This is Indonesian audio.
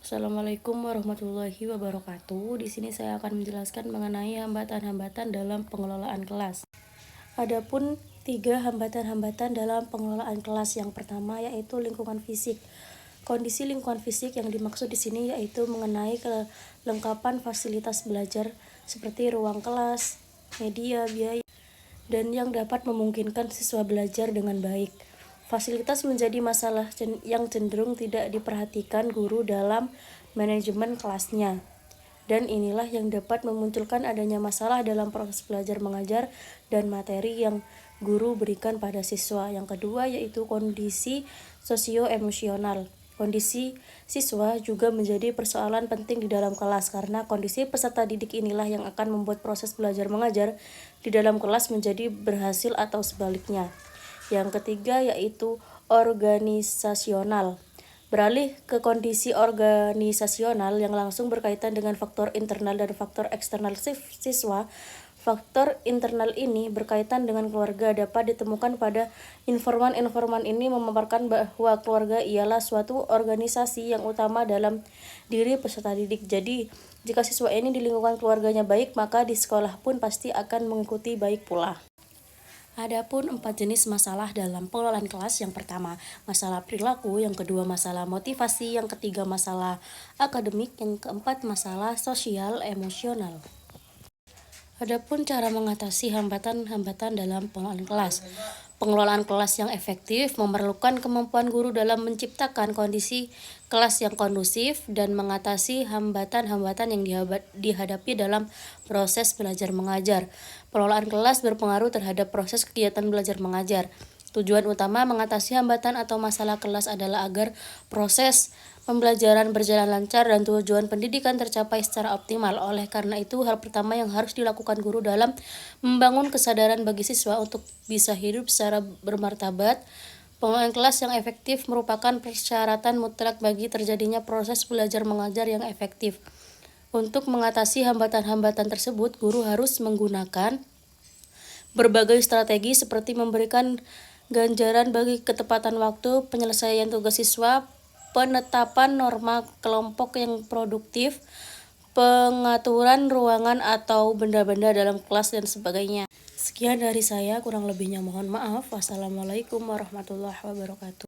Assalamualaikum warahmatullahi wabarakatuh. Di sini saya akan menjelaskan mengenai hambatan-hambatan dalam pengelolaan kelas. Adapun 3 hambatan-hambatan dalam pengelolaan kelas. Yang pertama yaitu lingkungan fisik. Kondisi lingkungan fisik yang dimaksud di sini yaitu mengenai kelengkapan fasilitas belajar seperti ruang kelas, media, biaya, dan yang dapat memungkinkan siswa belajar dengan baik. Fasilitas menjadi masalah yang cenderung tidak diperhatikan guru dalam manajemen kelasnya. Dan inilah yang dapat memunculkan adanya masalah dalam proses belajar mengajar dan materi yang guru berikan pada siswa. Yang kedua yaitu kondisi sosioemosional. Kondisi siswa juga menjadi persoalan penting di dalam kelas karena kondisi peserta didik inilah yang akan membuat proses belajar mengajar di dalam kelas menjadi berhasil atau sebaliknya. Yang ketiga yaitu organisasional. Beralih ke kondisi organisasional yang langsung berkaitan dengan faktor internal dan faktor eksternal siswa. Faktor internal ini berkaitan dengan keluarga. Dapat ditemukan pada informan-informan ini memaparkan bahwa keluarga ialah suatu organisasi yang utama dalam diri peserta didik. Jadi, jika siswa ini di lingkungan keluarganya baik, maka di sekolah pun pasti akan mengikuti baik pula. Adapun 4 jenis masalah dalam pengelolaan kelas. Yang pertama, masalah perilaku. Yang kedua, masalah motivasi. Yang ketiga, masalah akademik. Yang keempat, masalah sosial emosional. Adapun cara mengatasi hambatan-hambatan dalam pengelolaan kelas. Pengelolaan kelas yang efektif memerlukan kemampuan guru dalam menciptakan kondisi kelas yang kondusif dan mengatasi hambatan-hambatan yang dihadapi dalam proses belajar mengajar. Pengelolaan kelas berpengaruh terhadap proses kegiatan belajar mengajar. Tujuan utama mengatasi hambatan atau masalah kelas adalah agar proses pembelajaran berjalan lancar dan tujuan pendidikan tercapai secara optimal. Oleh karena itu, hal pertama yang harus dilakukan guru dalam membangun kesadaran bagi siswa untuk bisa hidup secara bermartabat. Pengelolaan kelas yang efektif merupakan persyaratan mutlak bagi terjadinya proses belajar mengajar yang efektif. Untuk mengatasi hambatan-hambatan tersebut, guru harus menggunakan berbagai strategi seperti memberikan ganjaran bagi ketepatan waktu, penyelesaian tugas siswa, penetapan norma kelompok yang produktif, pengaturan ruangan atau benda-benda dalam kelas, dan sebagainya. Sekian dari saya, kurang lebihnya mohon maaf. Wassalamualaikum warahmatullahi wabarakatuh.